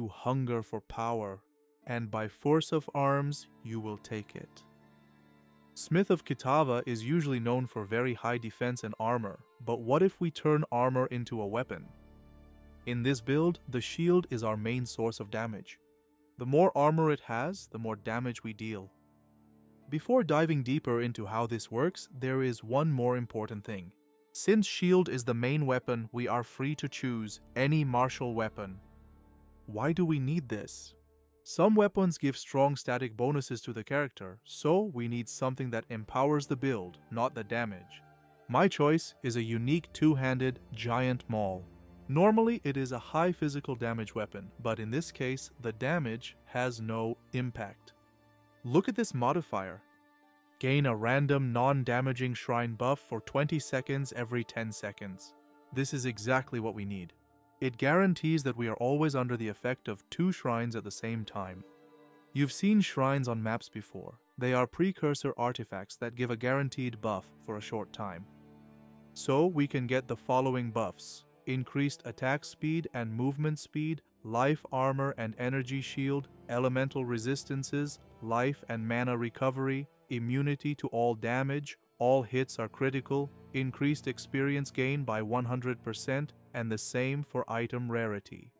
you hunger for power, and by force of arms you will take it. Smith of Kitava is usually known for very high defense and armor, but what if we turn armor into a weapon? In this build, the shield is our main source of damage. The more armor it has, the more damage we deal. Before diving deeper into how this works, there is one more important thing. Since shield is the main weapon, we are free to choose any martial weapon. Why do we need this? Some weapons give strong static bonuses to the character, so we need something that empowers the build, not the damage. My choice is a unique two-handed giant maul. Normally it is a high physical damage weapon, but in this case the damage has no impact. Look at this modifier. Gain a random non-damaging shrine buff for 20 seconds every 10 seconds. This is exactly what we need. It guarantees that we are always under the effect of 2 shrines at the same time. You've seen shrines on maps before. They are precursor artifacts that give a guaranteed buff for a short time. So we can get the following buffs: increased attack speed and movement speed, life armor and energy shield, elemental resistances, life and mana recovery, immunity to all damage, all hits are critical, increased experience gain by 100%, and the same for item rarity.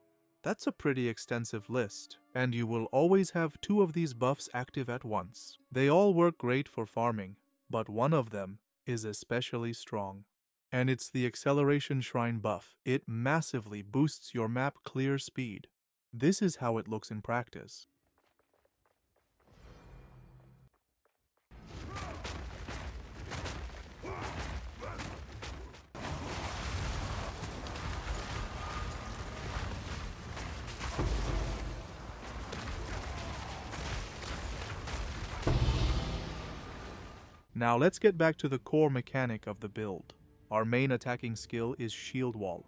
That's a pretty extensive list, and you will always have 2 of these buffs active at once. They all work great for farming, but one of them is especially strong. And it's the Acceleration Shrine buff. It massively boosts your map clear speed. This is how it looks in practice. Now let's get back to the core mechanic of the build. Our main attacking skill is Shield Wall.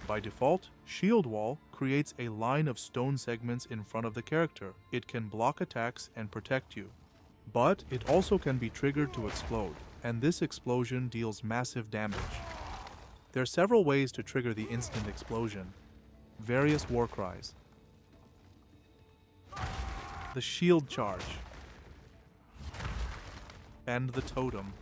By default, Shield Wall creates a line of stone segments in front of the character. It can block attacks and protect you. But it also can be triggered to explode, and this explosion deals massive damage. There are several ways to trigger the instant explosion. Various war cries. The shield charge. And the totem.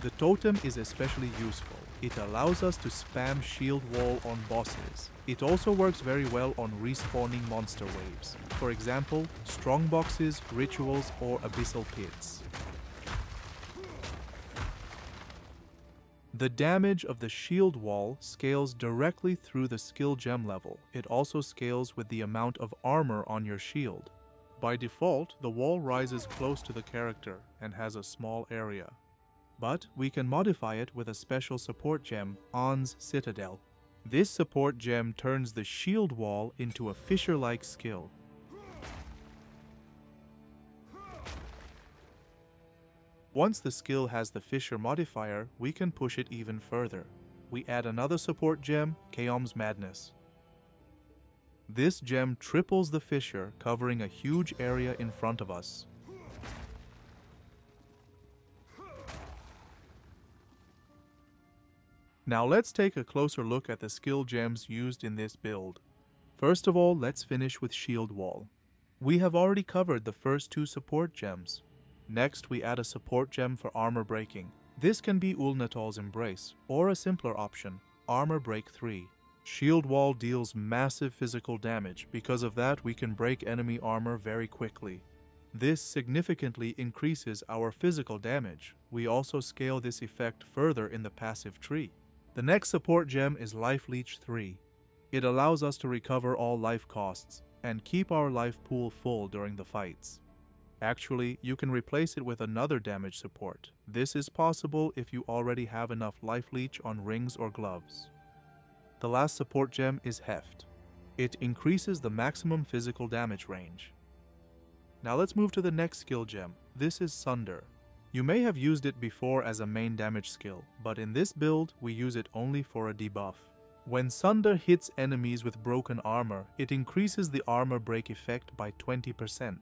The totem is especially useful. It allows us to spam shield wall on bosses. It also works very well on respawning monster waves. For example, strong boxes, rituals, or abyssal pits. The damage of the shield wall scales directly through the skill gem level. It also scales with the amount of armor on your shield. By default, the wall rises close to the character and has a small area. But we can modify it with a special support gem, On's Citadel. This support gem turns the shield wall into a fissure-like skill. Once the skill has the fissure modifier, we can push it even further. We add another support gem, Kaom's Madness. This gem triples the fissure, covering a huge area in front of us. Now let's take a closer look at the skill gems used in this build. First of all, let's finish with Shield Wall. We have already covered the first 2 support gems. Next, we add a support gem for armor breaking. This can be Ulnatal's Embrace, or a simpler option, Armor Break 3. Shield Wall deals massive physical damage. Because of that, we can break enemy armor very quickly. This significantly increases our physical damage. We also scale this effect further in the passive tree. The next support gem is Life Leech 3. It allows us to recover all life costs and keep our life pool full during the fights. Actually, you can replace it with another damage support. This is possible if you already have enough Life Leech on rings or gloves. The last support gem is Heft. It increases the maximum physical damage range. Now let's move to the next skill gem. This is Sunder. You may have used it before as a main damage skill, but in this build, we use it only for a debuff. When Sunder hits enemies with broken armor, it increases the armor break effect by 20%.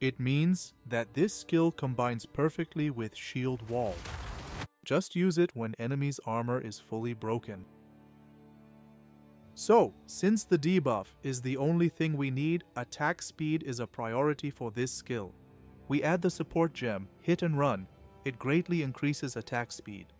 It means that this skill combines perfectly with Shield Wall. Just use it when enemy's armor is fully broken. So, since the debuff is the only thing we need, attack speed is a priority for this skill. We add the support gem, Hit and Run. It greatly increases attack speed.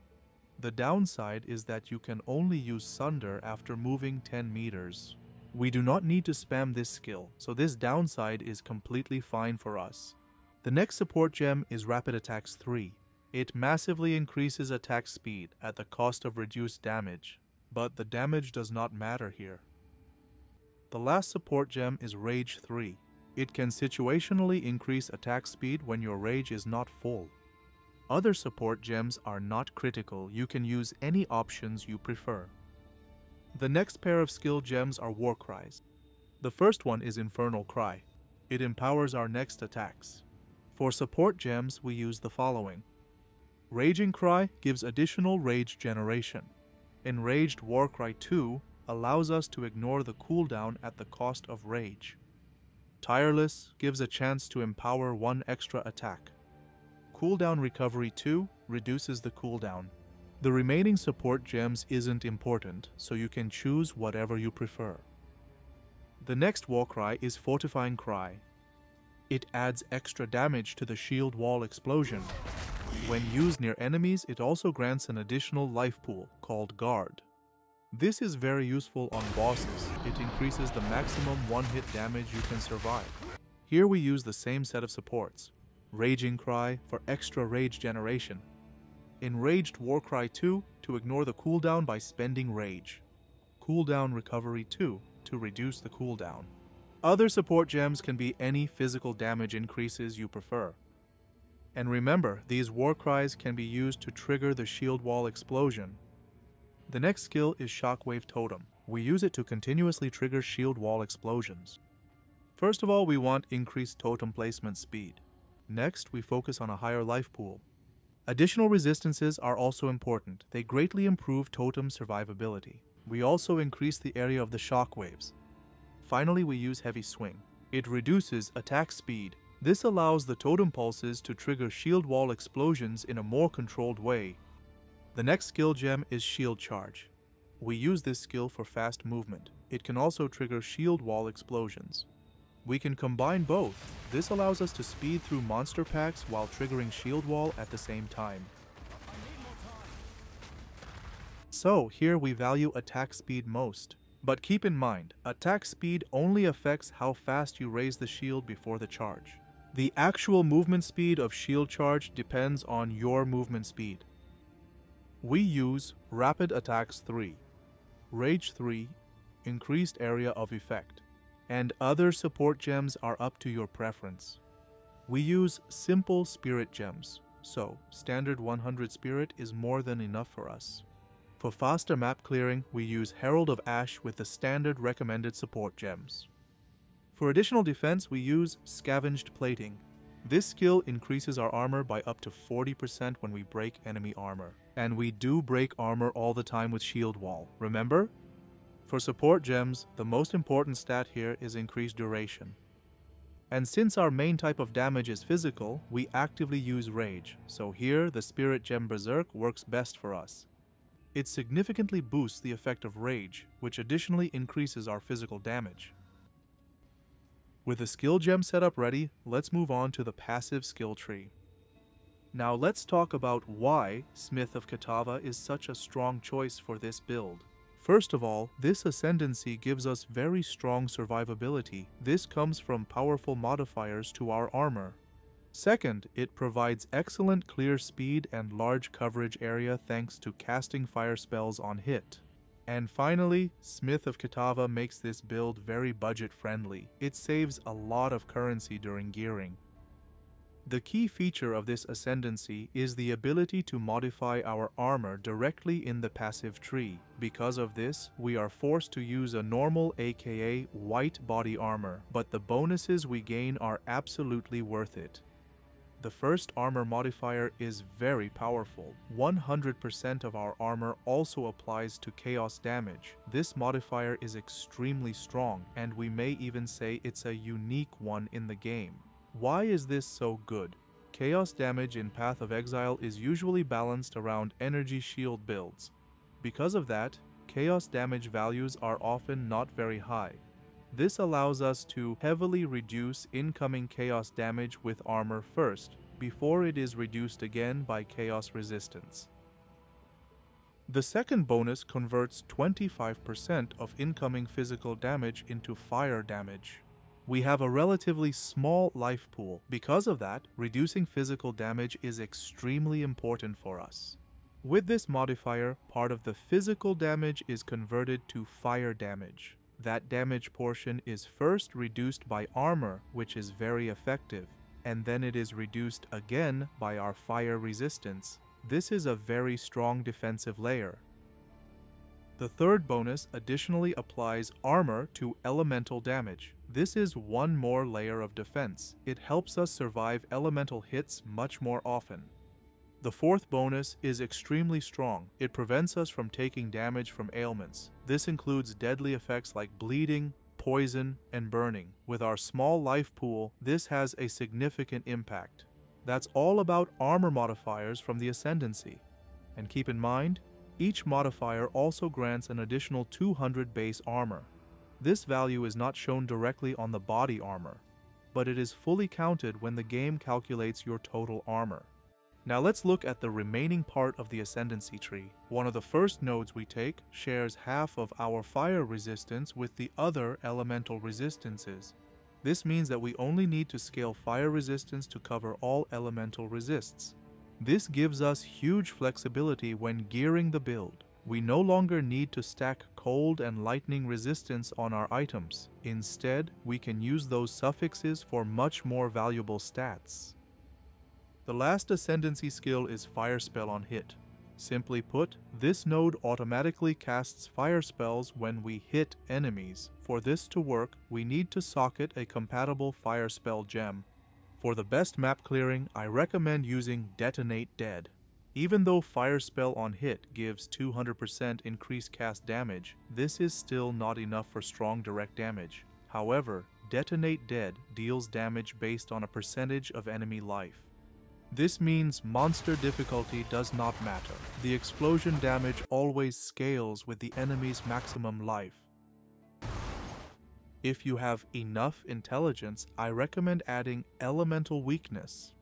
The downside is that you can only use Sunder after moving 10 meters. We do not need to spam this skill, so this downside is completely fine for us. The next support gem is Rapid Attacks 3. It massively increases attack speed at the cost of reduced damage, but the damage does not matter here. The last support gem is Rage 3. It can situationally increase attack speed when your rage is not full. Other support gems are not critical, you can use any options you prefer. The next pair of skill gems are War Cries. The first one is Infernal Cry. It empowers our next attacks. For support gems, we use the following. Raging Cry gives additional rage generation. Enraged Warcry 2 allows us to ignore the cooldown at the cost of rage. Tireless gives a chance to empower one extra attack. Cooldown Recovery 2 reduces the cooldown. The remaining support gems isn't important, so you can choose whatever you prefer. The next Warcry is Fortifying Cry. It adds extra damage to the shield wall explosion. When used near enemies, it also grants an additional life pool called Guard. This is very useful on bosses. It increases the maximum one-hit damage you can survive. Here we use the same set of supports. Raging Cry for extra rage generation. Enraged Warcry 2 to ignore the cooldown by spending rage. Cooldown Recovery 2 to reduce the cooldown. Other support gems can be any physical damage increases you prefer. And remember, these war cries can be used to trigger the shield wall explosion. The next skill is Shockwave Totem. We use it to continuously trigger shield wall explosions. First of all, we want increased totem placement speed. Next, we focus on a higher life pool. Additional resistances are also important. They greatly improve totem survivability. We also increase the area of the shockwaves. Finally, we use Heavy Swing. It reduces attack speed. This allows the totem pulses to trigger shield wall explosions in a more controlled way. The next skill gem is Shield Charge. We use this skill for fast movement. It can also trigger shield wall explosions. We can combine both. This allows us to speed through monster packs while triggering shield wall at the same time. So here we value attack speed most. But keep in mind, attack speed only affects how fast you raise the shield before the charge. The actual movement speed of shield charge depends on your movement speed. We use Rapid Attacks 3, Rage 3, Increased Area of Effect, and other support gems are up to your preference. We use simple spirit gems, so standard 100 spirit is more than enough for us. For faster map clearing, we use Herald of Ash with the standard recommended support gems. For additional defense, we use Scavenged Plating. This skill increases our armor by up to 40% when we break enemy armor. And we do break armor all the time with Shield Wall, remember? For support gems, the most important stat here is increased duration. And since our main type of damage is physical, we actively use Rage, so here the Spirit Gem Berserk works best for us. It significantly boosts the effect of Rage, which additionally increases our physical damage. With the skill gem setup ready, let's move on to the passive skill tree. Now let's talk about why Smith of Kitava is such a strong choice for this build. First of all, this ascendancy gives us very strong survivability. This comes from powerful modifiers to our armor. Second, it provides excellent clear speed and large coverage area thanks to casting fire spells on hit. And finally, Smith of Kitava makes this build very budget friendly. It saves a lot of currency during gearing. The key feature of this ascendancy is the ability to modify our armor directly in the passive tree. Because of this, we are forced to use a normal aka white body armor, but the bonuses we gain are absolutely worth it. The first armor modifier is very powerful. 100% of our armor also applies to chaos damage. This modifier is extremely strong, and we may even say it's a unique one in the game. Why is this so good? Chaos damage in Path of Exile is usually balanced around energy shield builds. Because of that, chaos damage values are often not very high. This allows us to heavily reduce incoming chaos damage with armor first, before it is reduced again by chaos resistance. The second bonus converts 25% of incoming physical damage into fire damage. We have a relatively small life pool. Because of that, reducing physical damage is extremely important for us. With this modifier, part of the physical damage is converted to fire damage. That damage portion is first reduced by armor, which is very effective, and then it is reduced again by our fire resistance. This is a very strong defensive layer. The third bonus additionally applies armor to elemental damage. This is one more layer of defense. It helps us survive elemental hits much more often. The fourth bonus is extremely strong. It prevents us from taking damage from ailments. This includes deadly effects like bleeding, poison, and burning. With our small life pool, this has a significant impact. That's all about armor modifiers from the Ascendancy. And keep in mind, each modifier also grants an additional 200 base armor. This value is not shown directly on the body armor, but it is fully counted when the game calculates your total armor. Now let's look at the remaining part of the Ascendancy tree. One of the first nodes we take shares half of our fire resistance with the other elemental resistances. This means that we only need to scale fire resistance to cover all elemental resists. This gives us huge flexibility when gearing the build. We no longer need to stack cold and lightning resistance on our items. Instead, we can use those suffixes for much more valuable stats. The last Ascendancy skill is Fire Spell on hit. Simply put, this node automatically casts fire spells when we hit enemies. For this to work, we need to socket a compatible fire spell gem. For the best map clearing, I recommend using Detonate Dead. Even though Fire Spell on hit gives 200% increased cast damage, this is still not enough for strong direct damage. However, Detonate Dead deals damage based on a percentage of enemy life. This means monster difficulty does not matter. The explosion damage always scales with the enemy's maximum life. If you have enough intelligence, I recommend adding Elemental Weakness.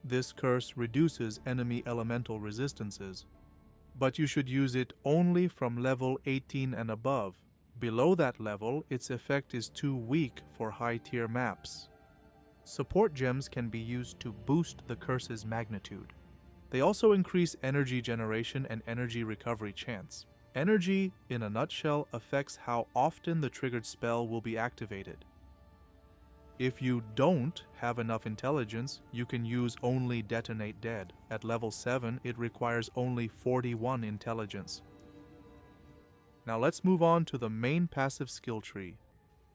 This curse reduces enemy elemental resistances, but you should use it only from level 18 and above. Below that level, its effect is too weak for high-tier maps. Support gems can be used to boost the curse's magnitude. They also increase energy generation and energy recovery chance. Energy, in a nutshell, affects how often the triggered spell will be activated. If you don't have enough intelligence, you can use only Detonate Dead. At level 7, it requires only 41 intelligence. Now let's move on to the main passive skill tree.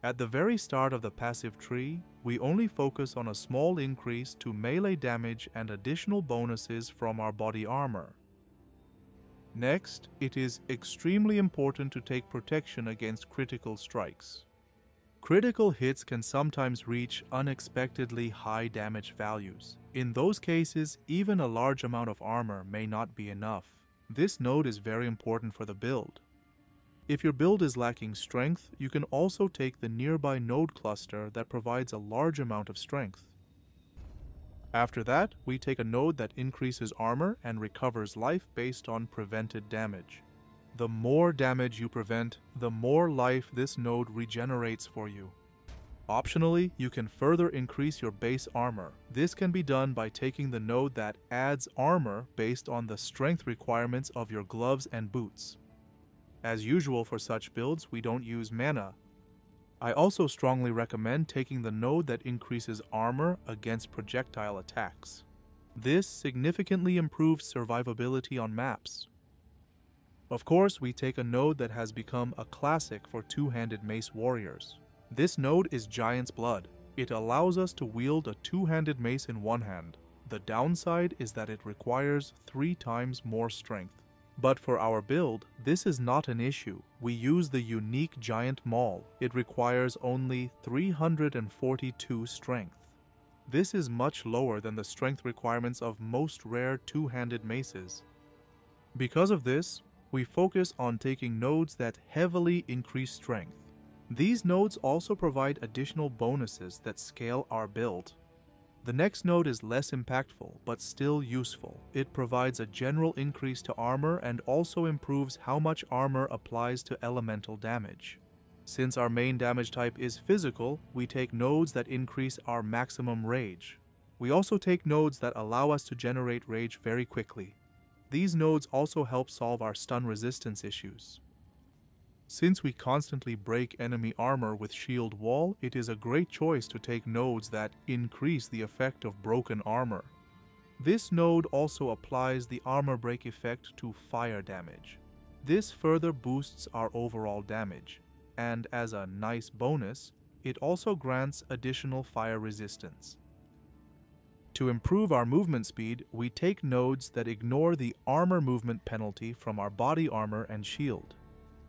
At the very start of the passive tree, we only focus on a small increase to melee damage and additional bonuses from our body armor. Next, it is extremely important to take protection against critical strikes. Critical hits can sometimes reach unexpectedly high damage values. In those cases, even a large amount of armor may not be enough. This node is very important for the build. If your build is lacking strength, you can also take the nearby node cluster that provides a large amount of strength. After that, we take a node that increases armor and recovers life based on prevented damage. The more damage you prevent, the more life this node regenerates for you. Optionally, you can further increase your base armor. This can be done by taking the node that adds armor based on the strength requirements of your gloves and boots. As usual for such builds, we don't use mana. I also strongly recommend taking the node that increases armor against projectile attacks. This significantly improves survivability on maps. Of course, we take a node that has become a classic for two-handed mace warriors. This node is Giant's Blood. It allows us to wield a two-handed mace in one hand. The downside is that it requires 3 times more strength. But for our build, this is not an issue. We use the unique Giant Maul. It requires only 342 strength. This is much lower than the strength requirements of most rare two-handed maces. Because of this, we focus on taking nodes that heavily increase strength. These nodes also provide additional bonuses that scale our build. The next node is less impactful, but still useful. It provides a general increase to armor and also improves how much armor applies to elemental damage. Since our main damage type is physical, we take nodes that increase our maximum rage. We also take nodes that allow us to generate rage very quickly. These nodes also help solve our stun resistance issues. Since we constantly break enemy armor with Shield Wall, it is a great choice to take nodes that increase the effect of broken armor. This node also applies the armor break effect to fire damage. This further boosts our overall damage, and as a nice bonus, it also grants additional fire resistance. To improve our movement speed, we take nodes that ignore the armor movement penalty from our body armor and shield.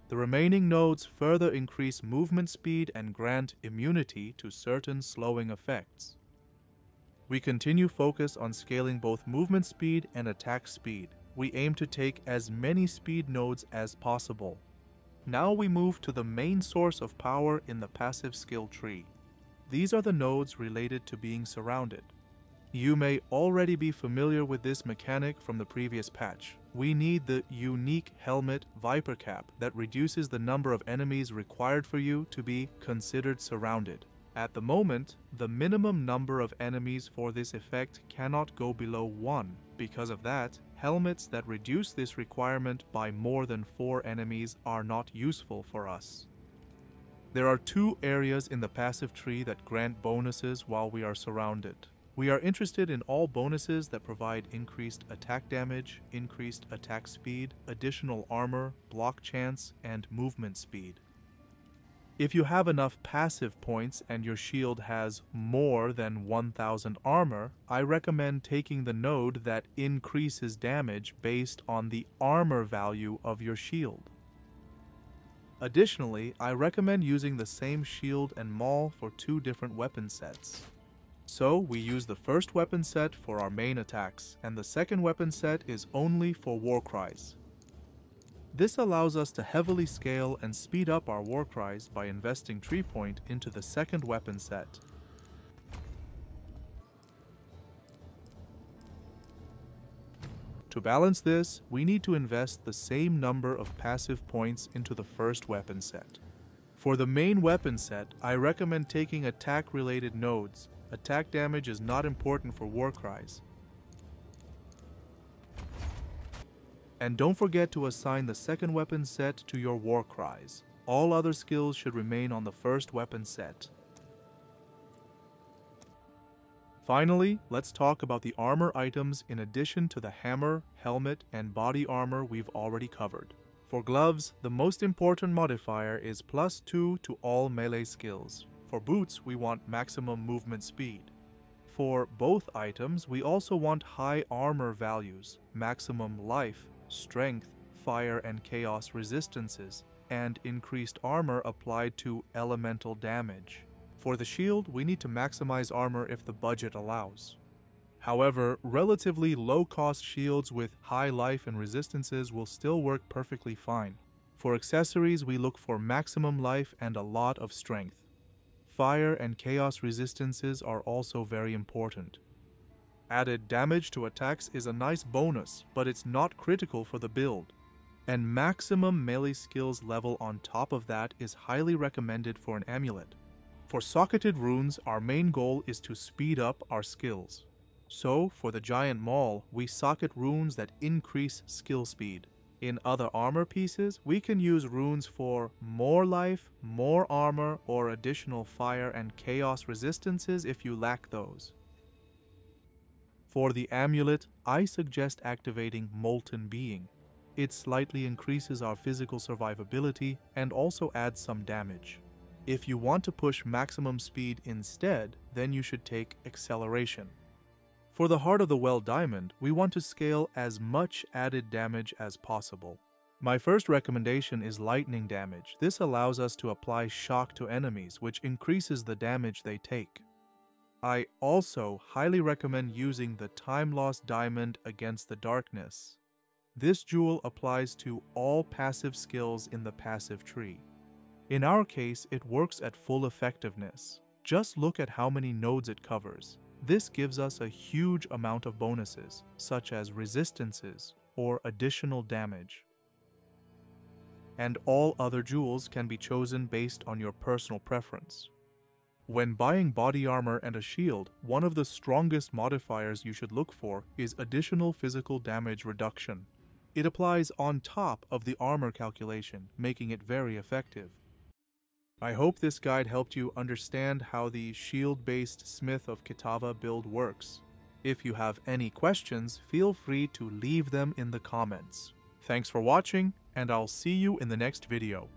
The remaining nodes further increase movement speed and grant immunity to certain slowing effects. We continue focus on scaling both movement speed and attack speed. We aim to take as many speed nodes as possible. Now we move to the main source of power in the passive skill tree. These are the nodes related to being surrounded. You may already be familiar with this mechanic from the previous patch. We need the unique helmet Viper Cap that reduces the number of enemies required for you to be considered surrounded. At the moment, the minimum number of enemies for this effect cannot go below 1. Because of that, helmets that reduce this requirement by more than 4 enemies are not useful for us. There are 2 areas in the passive tree that grant bonuses while we are surrounded. We are interested in all bonuses that provide increased attack damage, increased attack speed, additional armor, block chance, and movement speed. If you have enough passive points and your shield has more than 1000 armor, I recommend taking the node that increases damage based on the armor value of your shield. Additionally, I recommend using the same shield and maul for 2 different weapon sets. So we use the first weapon set for our main attacks, and the second weapon set is only for war cries. This allows us to heavily scale and speed up our war cries by investing tree point into the second weapon set. To balance this, we need to invest the same number of passive points into the first weapon set. For the main weapon set, I recommend taking attack-related nodes. Attack damage is not important for war cries. And don't forget to assign the second weapon set to your war cries. All other skills should remain on the first weapon set. Finally, let's talk about the armor items in addition to the hammer, helmet, and body armor we've already covered. For gloves, the most important modifier is +2 to all melee skills. For boots, we want maximum movement speed. For both items, we also want high armor values, maximum life, strength, fire and chaos resistances, and increased armor applied to elemental damage. For the shield, we need to maximize armor if the budget allows. However, relatively low-cost shields with high life and resistances will still work perfectly fine. For accessories, we look for maximum life and a lot of strength. Fire and chaos resistances are also very important. Added damage to attacks is a nice bonus, but it's not critical for the build. And maximum melee skills level on top of that is highly recommended for an amulet. For socketed runes, our main goal is to speed up our skills. So, for the giant maul, we socket runes that increase skill speed. In other armor pieces, we can use runes for more life, more armor, or additional fire and chaos resistances if you lack those. For the amulet, I suggest activating Molten Being. It slightly increases our physical survivability and also adds some damage. If you want to push maximum speed instead, then you should take Acceleration. For the Heart of the Well Diamond, we want to scale as much added damage as possible. My first recommendation is lightning damage. This allows us to apply shock to enemies, which increases the damage they take. I also highly recommend using the Time Lost Diamond against the darkness. This jewel applies to all passive skills in the passive tree. In our case, it works at full effectiveness. Just look at how many nodes it covers. This gives us a huge amount of bonuses, such as resistances or additional damage. And all other jewels can be chosen based on your personal preference. When buying body armor and a shield, one of the strongest modifiers you should look for is additional physical damage reduction. It applies on top of the armor calculation, making it very effective. I hope this guide helped you understand how the shield-based Smith of Kitava build works. If you have any questions, feel free to leave them in the comments. Thanks for watching, and I'll see you in the next video.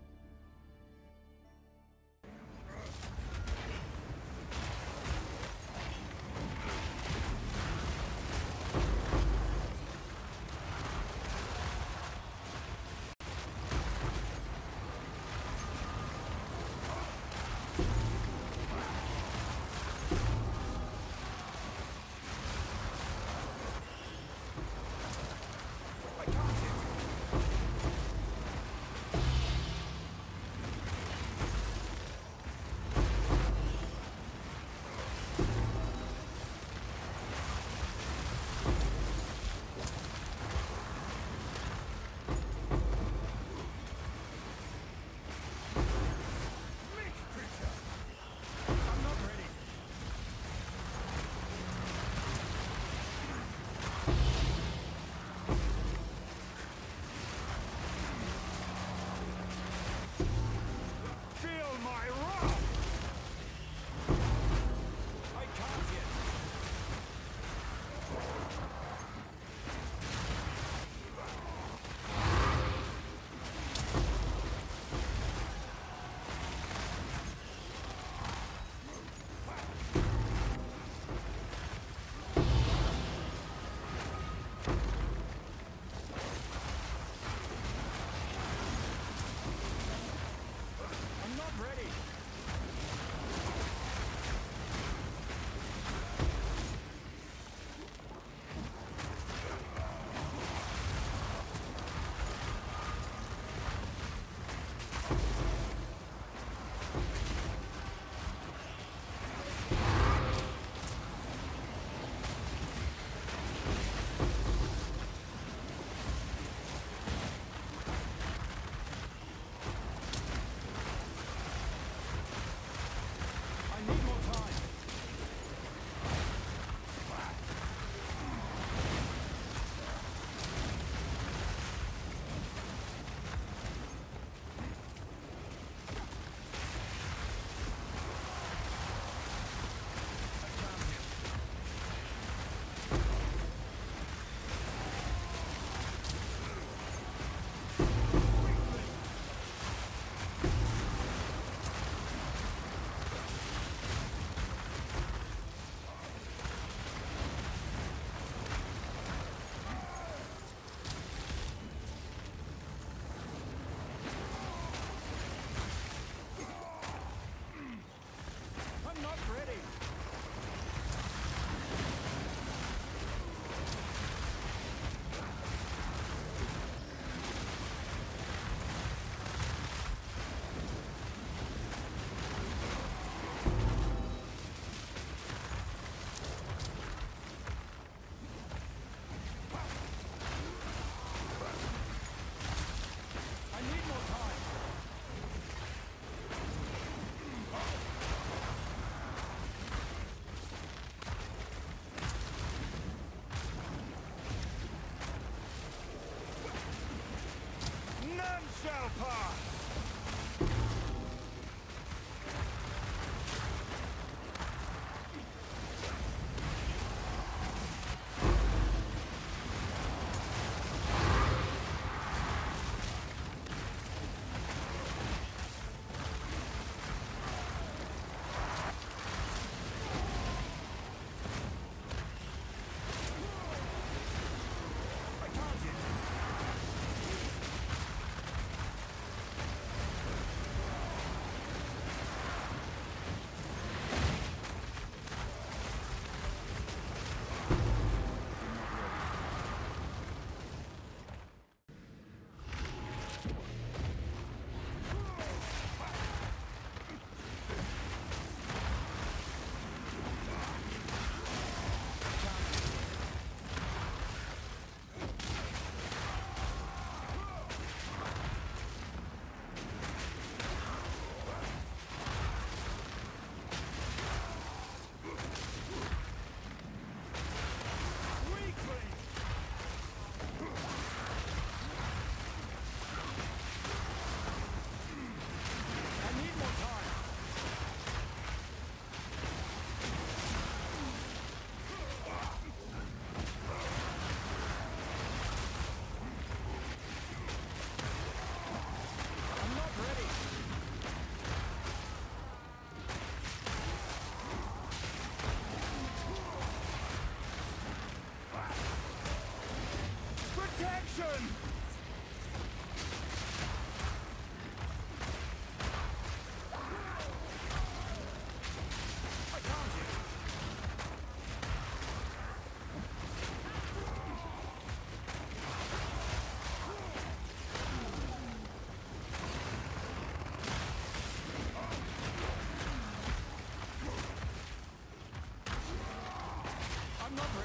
destruction! I found you! I'm not